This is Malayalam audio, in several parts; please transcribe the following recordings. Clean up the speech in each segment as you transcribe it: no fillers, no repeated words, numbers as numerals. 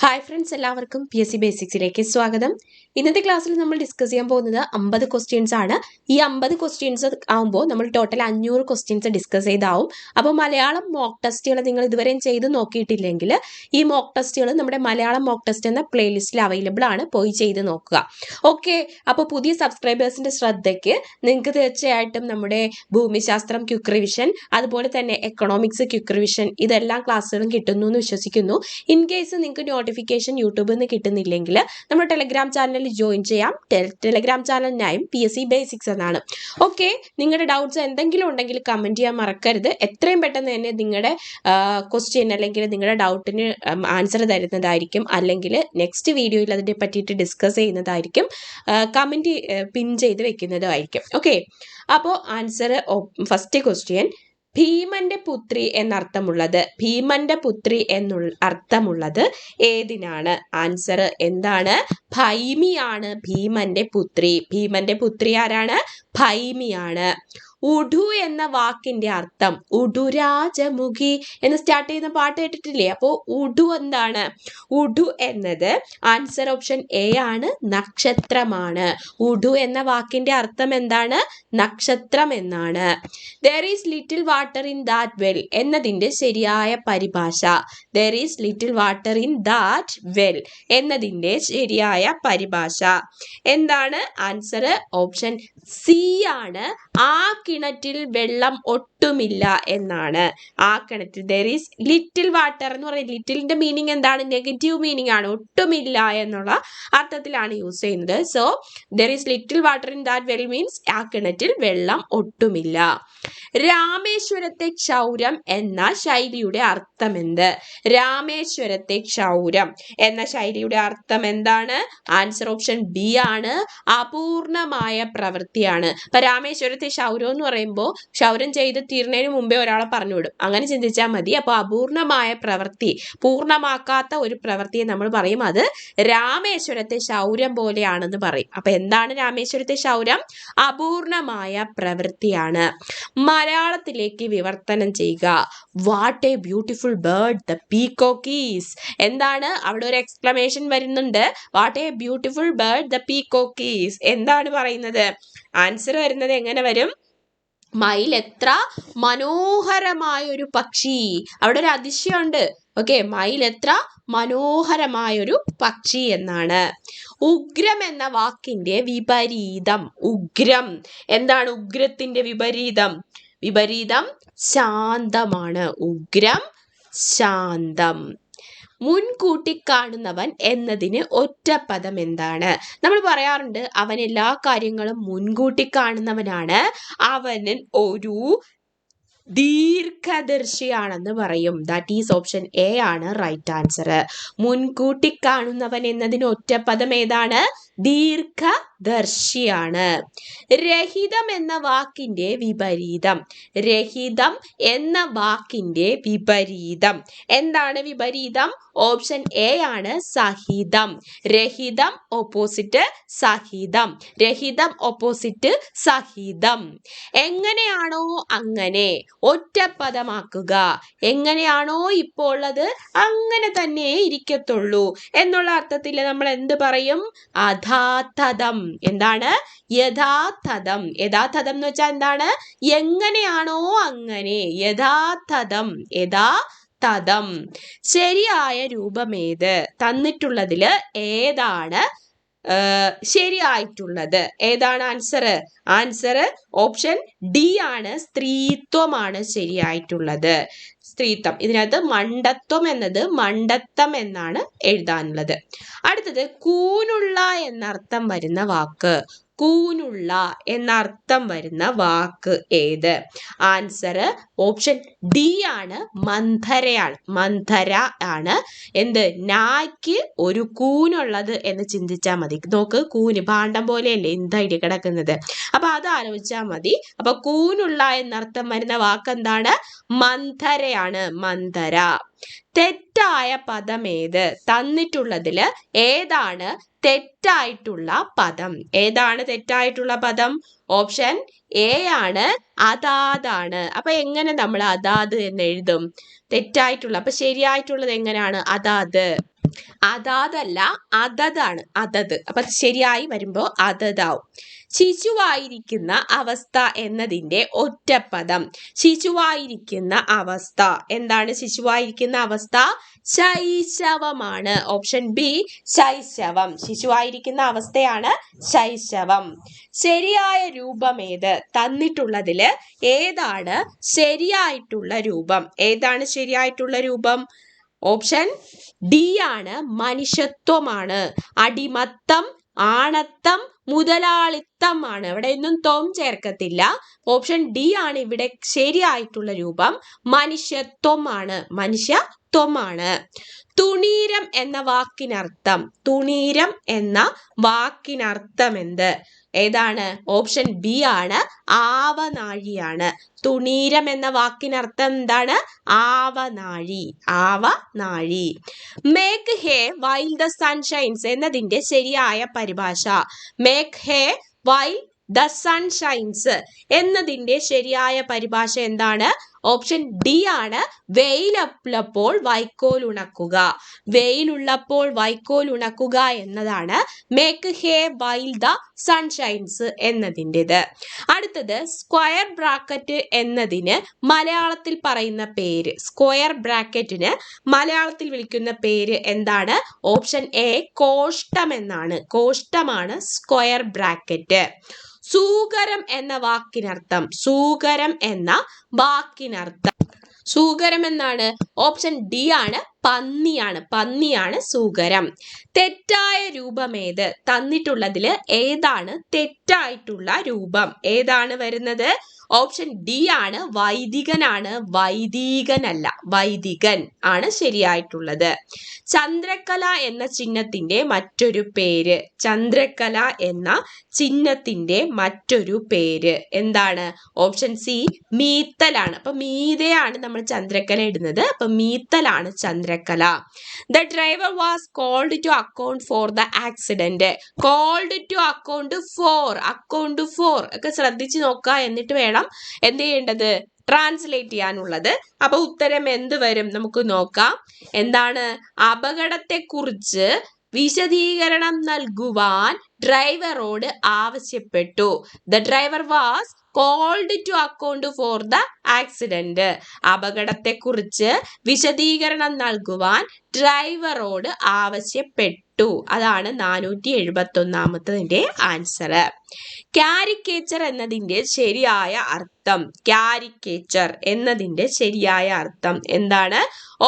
ഹായ് ഫ്രണ്ട്സ്, എല്ലാവർക്കും PSC ബേസിക്സിലേക്ക് സ്വാഗതം. ഇന്നത്തെ ക്ലാസ്സിൽ നമ്മൾ ഡിസ്കസ് ചെയ്യാൻ പോകുന്നത് 50 ക്വസ്റ്റ്യൻസ് ആണ്. ഈ 50 ക്വസ്റ്റ്യൻസ് ആകുമ്പോൾ നമ്മൾ ടോട്ടൽ 500 ക്വസ്റ്റ്യൻസ് ഡിസ്കസ് ചെയ്താവും. അപ്പോൾ മലയാളം മോക്ക് ടെസ്റ്റുകൾ നിങ്ങൾ ഇതുവരെയും ചെയ്ത് നോക്കിയിട്ടില്ലെങ്കിൽ ഈ മോക്ക് ടെസ്റ്റുകൾ നമ്മുടെ മലയാളം മോക്ക് ടെസ്റ്റ് എന്ന പ്ലേലിസ്റ്റിൽ അവൈലബിൾ ആണ്, പോയി ചെയ്ത് നോക്കുക. ഓക്കെ, അപ്പോൾ പുതിയ സബ്സ്ക്രൈബേഴ്സിന്റെ ശ്രദ്ധയ്ക്ക് നിങ്ങൾക്ക് തീർച്ചയായിട്ടും നമ്മുടെ ഭൂമിശാസ്ത്രം ക്വിക്ക് റിവിഷൻ, അതുപോലെ തന്നെ എക്കണോമിക്സ് ക്വിക്ക് റിവിഷൻ, ഇതെല്ലാം ക്ലാസ്സുകളും കിട്ടുന്നു എന്ന് വിശ്വസിക്കുന്നു. ഇൻ കേസ് നിങ്ങൾക്ക് നോട്ടിഫിക്കേഷൻ യൂട്യൂബിൽ നിന്ന് കിട്ടുന്നില്ലെങ്കിൽ നമ്മുടെ ടെലഗ്രാം ചാനലിൽ ജോയിൻ ചെയ്യാം. Telegram channel name PSC basics എന്നാണ്. ഓക്കെ, നിങ്ങളുടെ ഡൗട്ട്സ് എന്തെങ്കിലും ഉണ്ടെങ്കിൽ കമന്റ് ചെയ്യാൻ മറക്കരുത്. എത്രയും പെട്ടെന്ന് തന്നെ നിങ്ങളുടെ ക്വസ്റ്റ്യൻ അല്ലെങ്കിൽ നിങ്ങളുടെ ഡൗട്ടിന് ആൻസർ തരുന്നതായിരിക്കും, അല്ലെങ്കിൽ നെക്സ്റ്റ് വീഡിയോയിൽ അതിനെ പറ്റിയിട്ട് ഡിസ്കസ് ചെയ്യുന്നതായിരിക്കും, കമന്റ് പിൻ ചെയ്ത് വെക്കുന്നതായിരിക്കും. ഓക്കെ, അപ്പോൾ ആൻസർ ഫസ്റ്റ് ക്വസ്റ്റ്യൻ, ഭീമന്റെ പുത്രി എന്നർത്ഥമുള്ളത്, ഭീമന്റെ പുത്രി എന്നുള്ള അർത്ഥമുള്ളത് ഏതിനാണ്? ആൻസർ എന്താണ്? ഭൈമിയാണ് ഭീമന്റെ പുത്രി. ഭീമന്റെ പുത്രി ആരാണ്? ഭൈമിയാണ്. ഉഡു എന്ന വാക്കിന്റെ അർത്ഥം, ഉഡുരാജമുഖി എന്ന് സ്റ്റാർട്ട് ചെയ്യുന്ന പാട്ട് കേട്ടിട്ടില്ലേ? അപ്പോൾ ഉഡു എന്താണ്? ഉഡു എന്നത് ആൻസർ ഓപ്ഷൻ എ ആണ്, നക്ഷത്രമാണ്. ഉഡു എന്ന വാക്കിന്റെ അർത്ഥം എന്താണ്? നക്ഷത്രം എന്നാണ്. There is little water in that well എന്നതിന്റെ ശരിയായ പരിഭാഷ. There is little water in that well എന്നതിന്റെ ശരിയായ പരിഭാഷ എന്താണ്? ആൻസർ ഓപ്ഷൻ സി ആണ്, ആ കിണറ്റിൽ വെള്ളം ഒട്ടുമില്ല എന്നാണ്. ആ കിണറ്റിൽ there is little water എന്ന് പറയുന്നത്, ലിറ്റിലിന്റെ മീനിങ് എന്താണ്? നെഗറ്റീവ് മീനിങ് ആണ്, ഒട്ടുമില്ല എന്നുള്ള അർത്ഥത്തിലാണ് യൂസ് ചെയ്യുന്നത്. So there is little water in that well means ആ കിണറ്റിൽ വെള്ളം ഒട്ടുമില്ല. രാമേശ്വരത്തെ ക്ഷൗരം എന്ന ശൈലിയുടെ അർത്ഥം എന്ത്? രാമേശ്വരത്തെ ക്ഷൗരം എന്ന ശൈലിയുടെ അർത്ഥം എന്താണ്? ആൻസർ ഓപ്ഷൻ ബി ആണ്, അപൂർണമായ പ്രവൃത്തിയാണ്. അപ്പൊ രാമേശ്വരത്തെ ക്ഷൗരം എന്ന് പറയുമ്പോൾ ക്ഷൗരം ചെയ്ത് തീർന്നതിന് മുമ്പേ ഒരാളെ പറഞ്ഞുവിടും, അങ്ങനെ ചിന്തിച്ചാൽ മതി. അപ്പൊ അപൂർണമായ പ്രവൃത്തി, പൂർണ്ണമാക്കാത്ത ഒരു പ്രവൃത്തിയെ നമ്മൾ പറയും അത് രാമേശ്വരത്തെ ക്ഷൗരം പോലെയാണെന്ന് പറയും. അപ്പൊ എന്താണ് രാമേശ്വരത്തെ ക്ഷൗരം? അപൂർണമായ പ്രവൃത്തിയാണ്. മലയാളത്തിലേക്ക് വിവർത്തനം ചെയ്യുക. What A beautiful bird the peacock is. എന്താണ്? അവിടെ ഒരു എക്സ്ക്ലമേഷൻ വരുന്നുണ്ട്. What A beautiful bird the peacock is എന്താണ് പറയുന്നത്? ആൻസർ വരുന്നത് എങ്ങനെ വരും? മയിൽ എത്ര മനോഹരമായ ഒരു പക്ഷി. അവിടെ ഒരു അതിശയമുണ്ട്. ഓക്കെ, മയിൽ എത്ര മനോഹരമായൊരു പക്ഷി എന്നാണ്. ഉഗ്രം എന്ന വാക്കിന്റെ വിപരീതം. ഉഗ്രം എന്താണ്? ഉഗ്രത്തിന്റെ വിപരീതം. വിപരീതം ശാന്തമാണ്. ഉഗ്രം ശാന്തം. മുൻകൂട്ടി കാണുന്നവൻ എന്നതിന് ഒറ്റപ്പദം എന്താണ്? നമ്മൾ പറയാറുണ്ട് അവൻ എല്ലാ കാര്യങ്ങളും മുൻകൂട്ടി കാണുന്നവനാണ്, അവൻ ഒരു ദീർഘദർശിയാണെന്ന് പറയും. ദാറ്റ് ഈസ് ഓപ്ഷൻ എ ആണ് റൈറ്റ് ആൻസർ. മുൻകൂട്ടി കാണുന്നവൻ എന്നതിന് ഒറ്റപ്പദം ഏതാണ്? ദീർഘദർശിയാണ്. രഹിതം എന്ന വാക്കിന്റെ വിപരീതം. രഹിതം എന്ന വാക്കിന്റെ വിപരീതം എന്താണ്? വിപരീതം ഓപ്ഷൻ എ ആണ്, സഹിതം. രഹിതം ഓപ്പോസിറ്റ് സഹിതം. രഹിതം ഓപ്പോസിറ്റ് സഹിതം. എങ്ങനെയാണോ അങ്ങനെ ഒറ്റപ്പദമാക്കുക. എങ്ങനെയാണോ ഇപ്പോൾ ഉള്ളത് അങ്ങനെ തന്നെ ഇരിക്കത്തുള്ളൂ എന്നുള്ള അർത്ഥത്തിൽ നമ്മൾ എന്ത് പറയും? യഥാർത്ഥം. എന്താണ്? യഥാർത്ഥം. യഥാർത്ഥം എന്ന് വെച്ചാൽ എന്താണ്? എങ്ങനെയാണോ അങ്ങനെ. യഥാർത്ഥം. യഥാർത്ഥം. ശരിയായ രൂപമേത്? തന്നിട്ടുള്ളതില് ഏതാണ് ശരിയായിട്ടുള്ളത്? ഏതാണ് ആൻസർ? ആൻസർ ഓപ്ഷൻ ഡി ആണ്, സ്ത്രീത്വമാണ് ശരിയായിട്ടുള്ളത്. സ്ത്രീത്വം. ഇതിനകത്ത് മണ്ടത്വം എന്നത് മണ്ടത്തം എന്നാണ് എഴുതാനുള്ളത്. അടുത്തത് കൂനുള്ള എന്നർത്ഥം വരുന്ന വാക്ക്. കൂനുള്ള എന്നർത്ഥം വരുന്ന വാക്ക് ഏത്? ആൻസർ ഓപ്ഷൻ ഡി ആണ്, മന്ധരയാണ്. മന്ധര ആണ്. എന്ത്? നായ്ക്ക് ഒരു കൂനുള്ളത് എന്ന് ചിന്തിച്ചാൽ മതി. നോക്ക്, കൂന് ഭാണ്ഡം പോലെയല്ലേ എന്തായിട്ട് കിടക്കുന്നത്, അപ്പൊ അത് ആലോചിച്ചാൽ മതി. അപ്പൊ കൂനുള്ള എന്നർത്ഥം വരുന്ന വാക്ക് എന്താണ്? മന്ധരയാണ്. മന്ധര. തെറ്റായ പദം ഏത്? തന്നിട്ടുള്ളതില് ഏതാണ് തെറ്റായിട്ടുള്ള പദം? ഏതാണ് തെറ്റായിട്ടുള്ള പദം? ഓപ്ഷൻ എ ആണ്, അതാതാണ്. അപ്പൊ എങ്ങനെ നമ്മൾ അതാത് എന്ന് എഴുതും? തെറ്റായിട്ടുള്ള. അപ്പൊ ശരിയായിട്ടുള്ളത് എങ്ങനെയാണ്? അതാത്. അതാതല്ല അതതാണ്, അതത്. അപ്പൊ ശരിയായി വരുമ്പോ അതതാവും. ശിശുവായിരിക്കുന്ന അവസ്ഥ എന്നതിന്റെ ഒറ്റപ്പദം. ശിശുവായിരിക്കുന്ന അവസ്ഥ എന്താണ്? ശിശുവായിരിക്കുന്ന അവസ്ഥ ശൈശവമാണ്. Option B ശൈശവം. ശിശുവായിരിക്കുന്ന അവസ്ഥയാണ് ശൈശവം. ശരിയായ രൂപം ഏത്? തന്നിട്ടുള്ളതില് ഏതാണ് ശരിയായിട്ടുള്ള രൂപം? ഏതാണ് ശരിയായിട്ടുള്ള രൂപം? ഓപ്ഷൻ ഡി ആണ്, മനുഷ്യത്വമാണ്. അടിമത്തം, ആണത്തം, മുതലാളിത്തം ആണ്. ഇവിടെ ഒന്നും തോം ചേർക്കത്തില്ല. ഓപ്ഷൻ ഡി ആണ് ഇവിടെ ശരിയായിട്ടുള്ള രൂപം. മനുഷ്യത്വമാണ്, മനുഷ്യത്വമാണ്. തുണീരം എന്ന വാക്കിനർത്ഥം. തുണീരം എന്ന വാക്കിനർത്ഥം എന്ത്? ഏതാണ്? ഓപ്ഷൻ ബി ആണ്, ആവനാഴിയാണ്. തുണീരം എന്ന വാക്കിനർത്ഥം എന്താണ്? ആവനാഴി, ആവനാഴി. Make hay while the sun shines എന്നതിന്റെ ശരിയായ പരിഭാഷ. Make hay while the sun shines എന്നതിന്റെ ശരിയായ പരിഭാഷ എന്താണ്? ഓപ്ഷൻ ഡി ആണ്, വെയിലുള്ളപ്പോൾ വൈക്കോൽ ഉണക്കുക. വെയിലുള്ളപ്പോൾ വൈക്കോൽ ഉണക്കുക എന്നതാണ് മേക്ക് ഹേ വൈൽ ദ സൺഷൈൻസ് എന്നതിൻ്റെത്. അടുത്തത് സ്ക്വയർ ബ്രാക്കറ്റ് എന്നതിന് മലയാളത്തിൽ പറയുന്ന പേര്. സ്ക്വയർ ബ്രാക്കറ്റിന് മലയാളത്തിൽ വിളിക്കുന്ന പേര് എന്താണ്? ഓപ്ഷൻ എ കോഷ്ടം എന്നാണ്. കോഷ്ടമാണ് സ്ക്വയർ ബ്രാക്കറ്റ്. സൂകരം എന്ന വാക്കിനർത്ഥം. സൂകരം എന്ന വാക്കിനർത്ഥം. സൂകരം എന്താണ്? ഓപ്ഷൻ ഡി ആണ്, പന്നിയാണ്. പന്നിയാണ് സൂകരം. തെറ്റായ രൂപം ഏത്? തന്നിട്ടുള്ളതിൽ ഏതാണ് തെറ്റായിട്ടുള്ള രൂപം? ഏതാണ് വരുന്നത്? ഓപ്ഷൻ ഡി ആണ്, വൈദികനാണ്. വൈദികനല്ല, വൈദികൻ ആണ് ശരിയായിട്ടുള്ളത്. ചന്ദ്രക്കല എന്ന ചിഹ്നത്തിന്റെ മറ്റൊരു പേര്. ചന്ദ്രക്കല എന്ന ചിഹ്നത്തിന്റെ മറ്റൊരു പേര് എന്താണ്? ഓപ്ഷൻ സി മീത്തലാണ്. അപ്പൊ മീതയാണ് നമ്മൾ ചന്ദ്രക്കല ഇടുന്നത്. അപ്പൊ മീത്തലാണ് ചന്ദ്രക്കല. The driver was called to account for the accident. Called to account for, account for ഒക്കെ ശ്രദ്ധിച്ചു നോക്കുക. എന്നിട്ട് വേണം എന്ത് ചെയ്യേണ്ടത്? ട്രാൻസ്ലേറ്റ് ചെയ്യാനുള്ളത്. അപ്പൊ ഉത്തരം എന്ത് വരും? നമുക്ക് നോക്കാം. എന്താണ്? അപകടത്തെ കുറിച്ച് വിശദീകരണം നൽകുവാൻ ഡ്രൈവറോട് ആവശ്യപ്പെട്ടു. The driver was called to account for the accident. അപകടത്തെ കുറിച്ച് വിശദീകരണം നൽകുവാൻ ഡ്രൈവറോട് ആവശ്യപ്പെട്ടു. അതാണ് 471ാമത്തെ ആൻസർ. കാരിക്കേച്ചർ എന്നതിന്റെ ശരിയായ അർത്ഥം. കാരിക്കേച്ചർ എന്നതിന്റെ ശരിയായ അർത്ഥം എന്താണ്?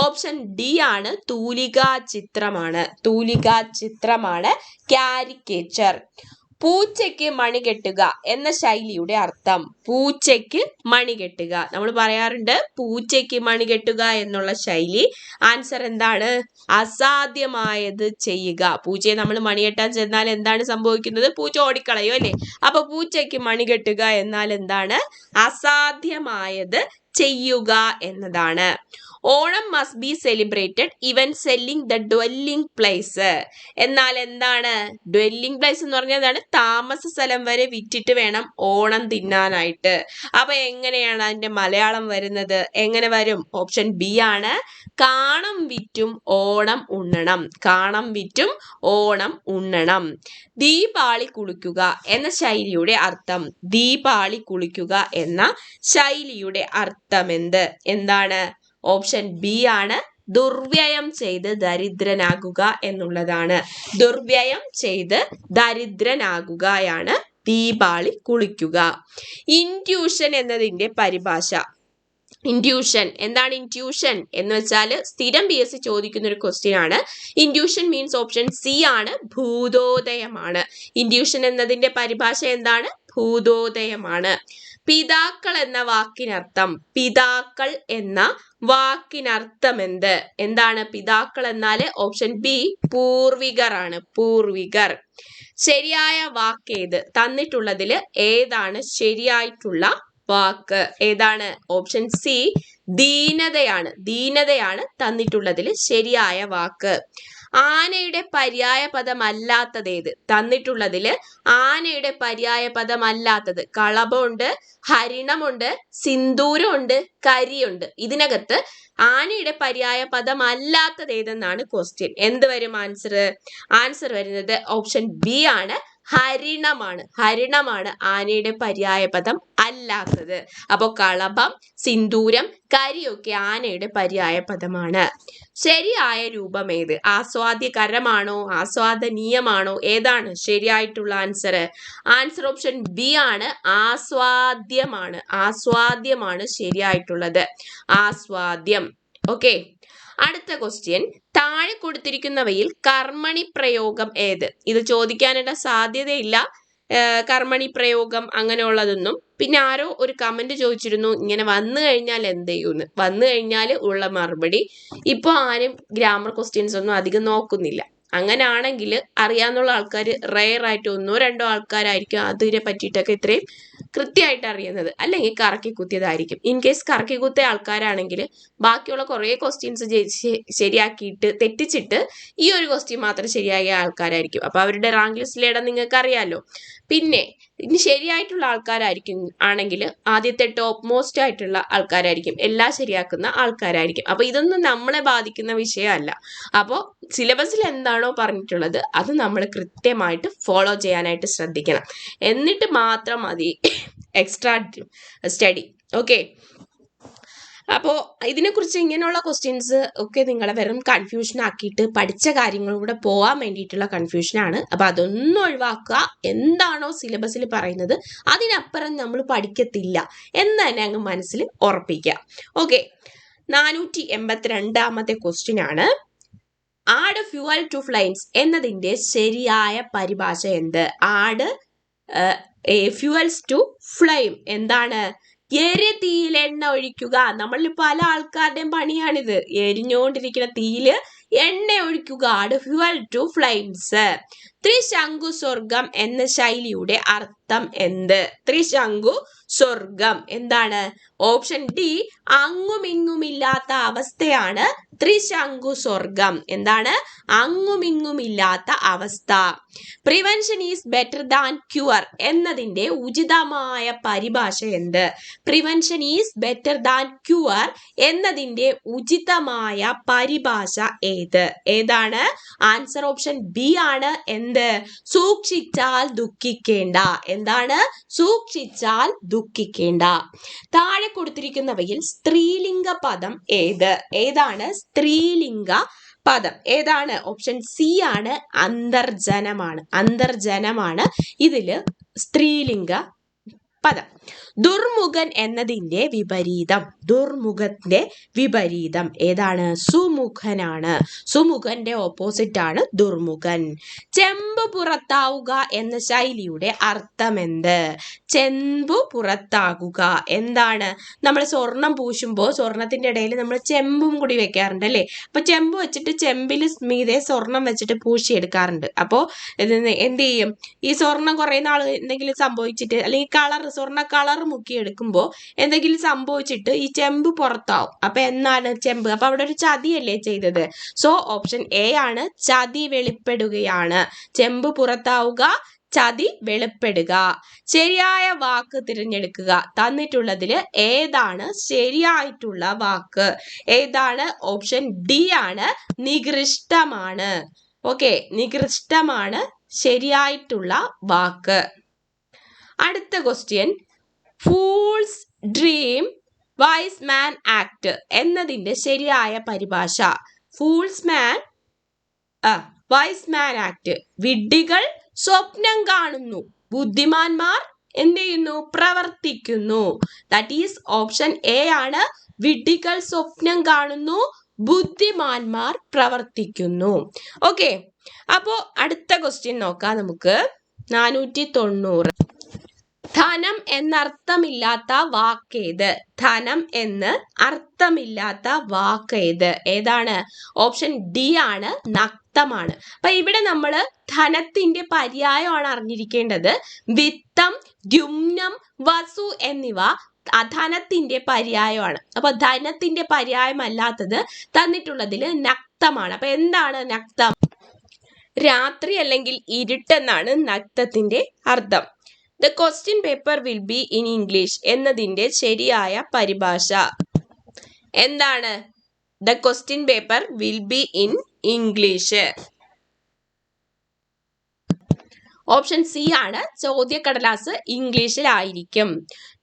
ഓപ്ഷൻ ഡി ആണ്, തൂലികാ ചിത്രമാണ്. തൂലികാ ചിത്രമാണ് കാരിക്കേച്ചർ. പൂച്ചയ്ക്ക് മണി കെട്ടുക എന്ന ശൈലിയുടെ അർത്ഥം. പൂച്ചയ്ക്ക് മണി കെട്ടുക, നമ്മൾ പറയാറുണ്ട് പൂച്ചയ്ക്ക് മണി കെട്ടുക എന്നുള്ള ശൈലി. ആൻസർ എന്താണ്? അസാധ്യമായത് ചെയ്യുക. പൂച്ചയെ നമ്മൾ മണി കെട്ടാൻ ചെന്നാൽ എന്താണ് സംഭവിക്കുന്നത്? പൂച്ച ഓടിക്കളയും അല്ലേ? അപ്പൊ പൂച്ചയ്ക്ക് മണി കെട്ടുക എന്നാൽ എന്താണ്? അസാധ്യമായത് ചെയ്യുക എന്നതാണ്. ഓണം മസ്റ്റ് ബി സെലിബ്രേറ്റഡ് ഇവൻ സെല്ലിംഗ് ദ ഡ്വെല്ലിംഗ് പ്ലേസ്. എന്നാൽ എന്താണ് ഡ്വെല്ലിംഗ് പ്ലേസ് എന്ന് പറഞ്ഞാൽ എന്താണ്? താമസ സ്ഥലം വരെ വിറ്റിട്ട് വേണം ഓണം തിന്നാനായിട്ട്. അപ്പൊ എങ്ങനെയാണ് അതിന്റെ മലയാളം വരുന്നത്? എങ്ങനെ വരും? ഓപ്ഷൻ ബി ആണ്, കാണം വിറ്റും ഓണം ഉണ്ണണം. കാണം വിറ്റും ഓണം ഉണ്ണണം. ദീപാളി കുളിക്കുക എന്ന ശൈലിയുടെ അർത്ഥം. ദീപാളി കുളിക്കുക എന്ന ശൈലിയുടെ അർത്ഥം എന്താണ്? ഓപ്ഷൻ ബി ആണ്, ദുർവ്യയം ചെയ്ത് ദരിദ്രനാകുക എന്നുള്ളതാണ്. ദുർവ്യയം ചെയ്ത് ദരിദ്രനാകുകയാണ് ദീപാളി കുളിക്കുക. ഇൻറ്റ്യൂഷൻ എന്നതിന്റെ പരിഭാഷ. ഇൻറ്റ്യൂഷൻ എന്താണ്? ഇൻറ്റ്യൂഷൻ എന്ന് വെച്ചാൽ സ്ഥിരം PSC ചോദിക്കുന്ന ഒരു ക്വസ്റ്റ്യൻ ആണ്. ഇൻറ്റ്യൂഷൻ മീൻസ് ഓപ്ഷൻ സി ആണ്, ഭൂതോദയമാണ്. ഇൻറ്റ്യൂഷൻ എന്നതിന്റെ പരിഭാഷ എന്താണ്? ഭൂതോദയമാണ്. പിതാക്കൾ എന്ന വാക്കിനർത്ഥം. പിതാക്കൾ എന്ന വാക്കിനർത്ഥം എന്താണ്? പിതാക്കൾ എന്നാൽ ഓപ്ഷൻ ബി പൂർവികർ ആണ്. പൂർവികർ. ശരിയായ വാക്ക് ഏത്? തന്നിട്ടുള്ളതിൽ ഏതാണ് ശരിയായിട്ടുള്ള വാക്ക്? ഏതാണ്? Option C ദീനതയാണ്. ദീനതയാണ് തന്നിട്ടുള്ളതിൽ ശരിയായ വാക്ക്. ആനയുടെ പര്യായ പദമല്ലാത്തതേത്? തന്നിട്ടുള്ളതില് ആനയുടെ പര്യായ പദമല്ലാത്തത് കളഭമുണ്ട്, ഹരിണമുണ്ട്, സിന്ദൂരമുണ്ട്, കരിയുണ്ട്. ഇതിനകത്ത് ആനയുടെ പര്യായ പദമല്ലാത്തത് ഏതെന്നാണ് ക്വസ്റ്റ്യൻ. എന്ത് വരും ആൻസർ? ആൻസർ വരുന്നത് ഓപ്ഷൻ ബി ആണ്, ഹരിണമാണ്. ഹരിണമാണ് ആനയുടെ പര്യായ പദം അല്ലാത്തത്. അപ്പൊ കളഭം, സിന്ദൂരം, കരിയൊക്കെ ആനയുടെ പര്യായ പദമാണ്. ശരിയായ രൂപം ഏത്? ആസ്വാദ്യകരമാണോ ആസ്വാദനീയമാണോ? ഏതാണ് ശരിയായിട്ടുള്ള ആൻസർ? ആൻസർ ഓപ്ഷൻ ബി ആണ്, ആസ്വാദ്യമാണ്. ആസ്വാദ്യമാണ് ശരിയായിട്ടുള്ളത്. ആസ്വാദ്യം. ഓക്കെ, അടുത്ത ക്വസ്റ്റ്യൻ, താഴെ കൊടുത്തിരിക്കുന്നവയിൽ കർമ്മണി പ്രയോഗം ഏത്? ഇത് ചോദിക്കാനുള്ള സാധ്യതയില്ല, കർമ്മണി പ്രയോഗം അങ്ങനെയുള്ളതൊന്നും. പിന്നെ ആരോ ഒരു കമന്റ് ചോദിച്ചിരുന്നു, ഇങ്ങനെ വന്നു കഴിഞ്ഞാൽ എന്ത് ചെയ്യുമെന്ന്. വന്നു കഴിഞ്ഞാൽ ഉള്ള മറുപടി, ഇപ്പൊ ആരും ഗ്രാമർ ക്വസ്റ്റ്യൻസ് ഒന്നും അധികം നോക്കുന്നില്ല. അങ്ങനെയാണെങ്കിൽ അറിയാവുന്ന ആൾക്കാർ റെയർ ആയിട്ട് ഒന്നോ രണ്ടോ ആൾക്കാരായിരിക്കും അതിനെ പറ്റിയിട്ടൊക്കെ ഇത്രയും കൃത്യമായിട്ട് അറിയുന്നത്, അല്ലെങ്കിൽ കറക്കി കുത്തിയതായിരിക്കും. ഇൻ കേസ് കറക്കി കുത്തിയ ആൾക്കാരാണെങ്കിൽ ബാക്കിയുള്ള കുറേ ക്വസ്റ്റ്യൻസ് ശരിയാക്കിയിട്ട് തെറ്റിച്ചിട്ട് ഈ ഒരു ക്വസ്റ്റ്യൻ മാത്രം ശരിയായ ആൾക്കാരായിരിക്കും. അപ്പൊ അവരുടെ റാങ്ക് ലിസ്റ്റിലെ ഇടം നിങ്ങൾക്ക് അറിയാലോ. പിന്നെ ഇനി ശരിയായിട്ടുള്ള ആൾക്കാരായിരിക്കും ആണെങ്കിൽ ആദ്യത്തെ ടോപ്പ് മോസ്റ്റ് ആയിട്ടുള്ള ആൾക്കാരായിരിക്കും, എല്ലാം ശരിയാക്കുന്ന ആൾക്കാരായിരിക്കും. അപ്പൊ ഇതൊന്നും നമ്മളെ ബാധിക്കുന്ന വിഷയമല്ല. അപ്പോൾ സിലബസിൽ എന്താണോ പറഞ്ഞിട്ടുള്ളത് അത് നമ്മൾ കൃത്യമായിട്ട് ഫോളോ ചെയ്യാനായിട്ട് ശ്രദ്ധിക്കണം. എന്നിട്ട് മാത്രം മതി എക്സ്ട്രാ സ്റ്റഡി. ഓക്കെ, അപ്പോൾ ഇതിനെക്കുറിച്ച് ഇങ്ങനെയുള്ള ക്വസ്റ്റ്യൻസ് ഒക്കെ നിങ്ങളെ വെറും കൺഫ്യൂഷൻ ആക്കിയിട്ട് പഠിച്ച കാര്യങ്ങളിലൂടെ പോകാൻ വേണ്ടിയിട്ടുള്ള കൺഫ്യൂഷനാണ്. അപ്പോൾ അതൊന്നും ഒഴിവാക്കുക. എന്താണോ സിലബസിൽ പറയുന്നത് അതിനപ്പുറം നമ്മൾ പഠിക്കത്തില്ല എന്ന് തന്നെ അങ്ങ് മനസ്സിൽ ഉറപ്പിക്കുക. ഓക്കെ, 482ാമത്തെ ക്വസ്റ്റ്യൻ ആണ്, ആഡ് ഫ്യൂവൽ ടു ഫ്ലെയിംസ് എന്നതിൻ്റെ ശരിയായ പരിഭാഷ എന്ത്? ആഡ് ഫ്യൂവൽസ് ടു ഫ്ലെയിം എന്താണ്? എരിതീയിൽ എണ്ണ ഒഴിക്കുക. നമ്മളിൽ പല ആൾക്കാരുടെയും പണിയാണിത്. എരിഞ്ഞുകൊണ്ടിരിക്കുന്ന തീയില് എണ്ണ ഒഴിക്കുക. Add fuel to flames. ത്രിശങ്കു സ്വർഗം എന്ന ശൈലിയുടെ അർത്ഥം എന്ത്? ത്രിശങ്കു സ്വർഗം എന്താണ്? ഓപ്ഷൻ ഡി, അങ്ങുമിങ്ങുമില്ലാത്ത അവസ്ഥയാണ് ത്രിശങ്കു സ്വർഗം. എന്താണ്? അങ്ങുമിങ്ങുമില്ലാത്ത അവസ്ഥ. Prevention is better than cure എന്നതിന്റെ ഉചിതമായ പരിഭാഷ എന്ത്? Prevention is better than cure എന്നതിന്റെ ഉചിതമായ പരിഭാഷ ഏത്? ഏതാണ്? ആൻസർ ഓപ്ഷൻ ബി ആണ്. എന്ത്? സൂക്ഷിച്ചാൽ ദുഃഖിക്കേണ്ട. എന്താണ്? സൂക്ഷിച്ചാൽ ദുഃഖിക്കേണ്ട. താഴെ കൊടുത്തിരിക്കുന്നവയിൽ സ്ത്രീലിംഗ പദം ഏത്? ഏതാണ് സ്ത്രീലിംഗ പദം? ഏതാണ്? ഓപ്ഷൻ സി ആണ്, അന്തർജനമാണ്. അന്തർജനമാണ് ഇതില് സ്ത്രീലിംഗ പദം. ദുർമുഖൻ എന്നതിന്റെ വിപരീതം. ദുർമുഖന്റെ വിപരീതം ഏതാണ്? സുമുഖനാണ്. സുമുഖന്റെ ഓപ്പോസിറ്റ് ആണ് ദുർമുഖൻ. ചെമ്പ് പുറത്താവുക എന്ന ശൈലിയുടെ അർത്ഥം എന്ത്? ചെമ്പ് പുറത്താകുക എന്താണ്? നമ്മൾ സ്വർണം പൂശുമ്പോൾ സ്വർണത്തിന്റെ ഇടയിൽ നമ്മൾ ചെമ്പും കൂടി വെക്കാറുണ്ട് അല്ലേ? അപ്പൊ ചെമ്പ് വെച്ചിട്ട് ചെമ്പിൽ മീതെ സ്വർണം വെച്ചിട്ട് പൂശിയെടുക്കാറുണ്ട്. അപ്പോൾ എന്ത് ചെയ്യും? ഈ സ്വർണം കുറെ നാൾ എന്തെങ്കിലും സംഭവിച്ചിട്ട്, അല്ലെങ്കിൽ സ്വർണ്ണ കളർ മുക്കിയെടുക്കുമ്പോൾ എന്തെങ്കിലും സംഭവിച്ചിട്ട് ഈ ചെമ്പ് പുറത്താവും. അപ്പൊ എന്നാണ് ചെമ്പ്? അപ്പൊ അവിടെ ഒരു ചതിയല്ലേ ചെയ്തത്? സോ ഓപ്ഷൻ എ ആണ്, ചതി വെളിപ്പെടുകയാണ്. ചെമ്പ് പുറത്താവുക, ചതി വെളിപ്പെടുക. ശരിയായ വാക്ക് തിരഞ്ഞെടുക്കുക. തന്നിട്ടുള്ളതില് ഏതാണ് ശരിയായിട്ടുള്ള വാക്ക്? ഏതാണ്? ഓപ്ഷൻ ഡി ആണ്, നികൃഷ്ടമാണ്. ഓക്കെ, നികൃഷ്ടമാണ് ശരിയായിട്ടുള്ള വാക്ക്. അടുത്ത ക്വസ്റ്റ്യൻ, ഫൂൾസ് ഡ്രീം വൈസ് മാൻ ആക്ട് എന്നതിന്റെ ശരിയായ പരിഭാഷ. ഫൂൾസ് മാൻ വൈസ് മാൻ ആക്ട്. വിഡ്ഢികൾ സ്വപ്നം കാണുന്നു, ബുദ്ധിമാന്മാർ എന്ത് ചെയ്യുന്നു? പ്രവർത്തിക്കുന്നു. ദാറ്റ് ഈസ് ഓപ്ഷൻ എ ആണ്, വിഡ്ഢികൾ സ്വപ്നം കാണുന്നു, ബുദ്ധിമാന്മാർ പ്രവർത്തിക്കുന്നു. ഓക്കെ, അപ്പോ അടുത്ത ക്വസ്റ്റ്യൻ നോക്കാം നമുക്ക്. 490. ധനം എന്നർത്ഥമില്ലാത്ത വാക്കേത്? ധനം എന്ന് അർത്ഥമില്ലാത്ത വാക്കേത്? ഏതാണ്? ഓപ്ഷൻ ഡി ആണ്, നക്തമാണ്. അപ്പൊ ഇവിടെ നമ്മൾ ധനത്തിന്റെ പര്യായമാണ് അറിഞ്ഞിരിക്കേണ്ടത്. വിത്തം, ദ്യുമ്നം, വസു എന്നിവ ധനത്തിന്റെ പര്യായമാണ്. അപ്പൊ ധനത്തിന്റെ പര്യായം അല്ലാത്തത് തന്നിട്ടുള്ളതിൽ നക്തമാണ്. അപ്പൊ എന്താണ് നക്തം? രാത്രി അല്ലെങ്കിൽ ഇരുട്ടെന്നാണ് നക്തത്തിന്റെ അർത്ഥം. The question paper will be in English എന്നതിന്റെ ശരിയായ പരിഭാഷ എന്താണ്? The question paper will be in English. Option C ആണ്, ചോദ്യക്കടലാസ് ഇംഗ്ലീഷിലായിരിക്കും.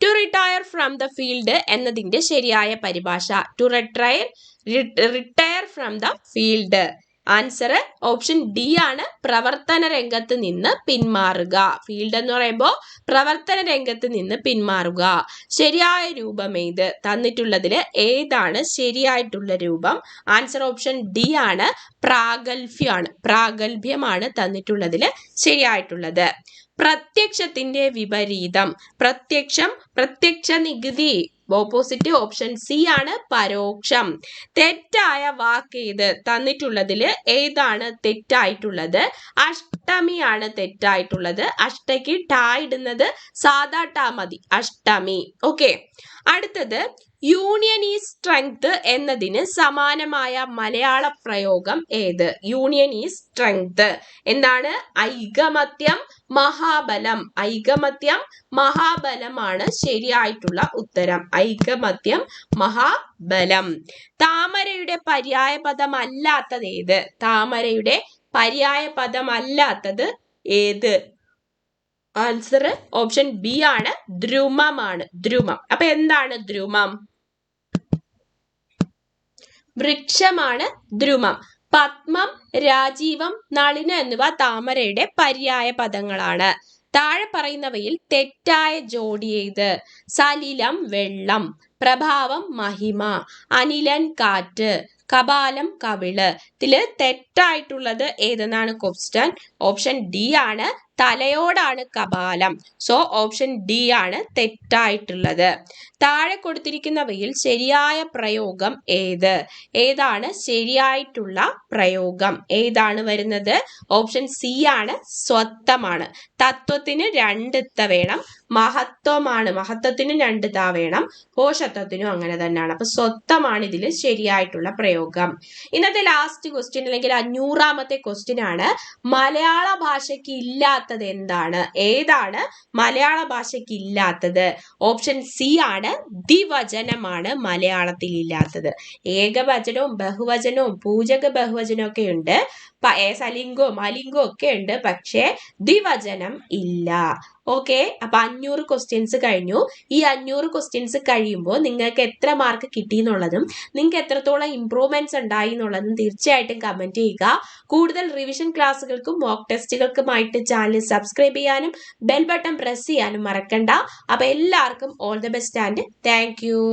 To retire from the field എന്നതിന്റെ ശരിയായ പരിഭാഷ. To retire from the field. Answer option D ആണ്, പ്രവർത്തന രംഗത്ത് നിന്ന് പിന്മാറുക. ഫീൽഡ് എന്ന് പറയുമ്പോൾ പ്രവർത്തന രംഗത്ത് നിന്ന് പിന്മാറുക. ശരിയായ രൂപം ഏത്? തന്നിട്ടുള്ളതിൽ ഏതാണ് ശരിയായിട്ടുള്ള രൂപം? ആൻസർ ഓപ്ഷൻ ഡി ആണ്, പ്രാഗൽഭ്യമാണ്. പ്രാഗൽഭ്യമാണ് തന്നിട്ടുള്ളതിൽ ശരിയായിട്ടുള്ളത്. പ്രത്യക്ഷത്തിന്റെ വിപരീതം. പ്രത്യക്ഷം, പ്രത്യക്ഷ നികുതി. ഓപ്പോസിറ്റ് ഓപ്ഷൻ സി ആണ്, പരോക്ഷം. തെറ്റായ വാക്ക് ഏത്? തന്നിട്ടുള്ളതിൽ ഏതാണ് തെറ്റായിട്ടുള്ളത്? അഷ്ടമിയാണ് തെറ്റായിട്ടുള്ളത്. അഷ്ടയ്ക്ക് ടാ ഇടുന്നത് സാധാ ടാ മതി, അഷ്ടമി. ഓക്കെ, അടുത്തത് യൂണിയൻ ഈസ് സ്ട്രെങ്ത് എന്നതിന് സമാനമായ മലയാള പ്രയോഗം ഏത്? യൂണിയൻ ഈസ് സ്ട്രെങ്ത് എന്താണ്? ഐകമത്യം, മഹാബലം. ഐകമത്യം, മഹാബലമാണ് ശരിയായിട്ടുള്ള ഉത്തരം. ഐകമത്യം, മഹാബലം. താമരയുടെ പര്യായ പദമല്ലാത്തത് ഏത്? താമരയുടെ പര്യായ പദമല്ലാത്തത് ഏത്? ആൻസർ ഓപ്ഷൻ ബി ആണ്, ദ്രുമമാണ്. ദ്രുമം. അപ്പൊ എന്താണ് ദ്രുമം? വൃക്ഷമാണ് ദ്രുമം. പത്മം, രാജീവം, നളിന എന്നിവ താമരയുടെ പര്യായ പദങ്ങളാണ്. താഴെ പറയുന്നവയിൽ തെറ്റായ ജോഡി ഏത്? സലിലം വെള്ളം, പ്രഭാവം മഹിമ, അനിലൻ കാറ്റ്, കപാലം കവിള്. ഇതില് തെറ്റായിട്ടുള്ളത് ഏതെന്നാണ് ക്വസ്റ്റ്യൻ. ഓപ്ഷൻ ഡി ആണ്, തലയോടാണ് കപാലം. സോ ഓപ്ഷൻ ഡി ആണ് തെറ്റായിട്ടുള്ളത്. താഴെ കൊടുത്തിരിക്കുന്നവയിൽ ശരിയായ പ്രയോഗം ഏത്? ഏതാണ് ശരിയായിട്ടുള്ള പ്രയോഗം? ഏതാണ് വരുന്നത്? ഓപ്ഷൻ സി ആണ്, സ്വത്വമാണ്. തത്വത്തിന് 2 ത വേണം. മഹത്വമാണ്, മഹത്വത്തിന് 2 ത വേണം. പോഷത്വത്തിനും അങ്ങനെ തന്നെയാണ്. അപ്പൊ സ്വത്വമാണ് ഇതിൽ ശരിയായിട്ടുള്ള പ്രയോഗം. ഇന്നത്തെ ലാസ്റ്റ് ക്വസ്റ്റ്യൻ അല്ലെങ്കിൽ 500ാമത്തെ ക്വസ്റ്റ്യൻ ആണ്, മലയാള ഭാഷയ്ക്ക് ഇല്ലാത്തത് എന്താണ്? ഏതാണ് മലയാള ഭാഷയ്ക്ക് ഇല്ലാത്തത്? ഓപ്ഷൻ സി ആണ്, ദ്വിവചനമാണ് മലയാളത്തിൽ ഇല്ലാത്തത്. ഏകവചനവും ബഹുവചനവും പൂജക ബഹുവചനവും ഒക്കെ ഉണ്ട്, സലിംഗവും അലിംഗവും ഒക്കെ ഉണ്ട്, പക്ഷേ ദ്വിവചനം ഇല്ല. ഓക്കെ, അപ്പൊ 500 ക്വസ്റ്റ്യൻസ് കഴിഞ്ഞു. ഈ 500 ക്വസ്റ്റ്യൻസ് കഴിയുമ്പോൾ നിങ്ങൾക്ക് എത്ര മാർക്ക് കിട്ടി എന്നുള്ളതും നിങ്ങൾക്ക് എത്രത്തോളം ഇംപ്രൂവ്മെന്റ്സ് ഉണ്ടായി എന്നുള്ളതും തീർച്ചയായിട്ടും കമന്റ് ചെയ്യുക. കൂടുതൽ റിവിഷൻ ക്ലാസ്സുകൾക്കും മോക്ക് ടെസ്റ്റുകൾക്കുമായിട്ട് ചാനൽ സബ്സ്ക്രൈബ് ചെയ്യാനും ബെൽ ബട്ടൺ പ്രസ് ചെയ്യാനും മറക്കണ്ട. അപ്പൊ എല്ലാവർക്കും all the best and thank you.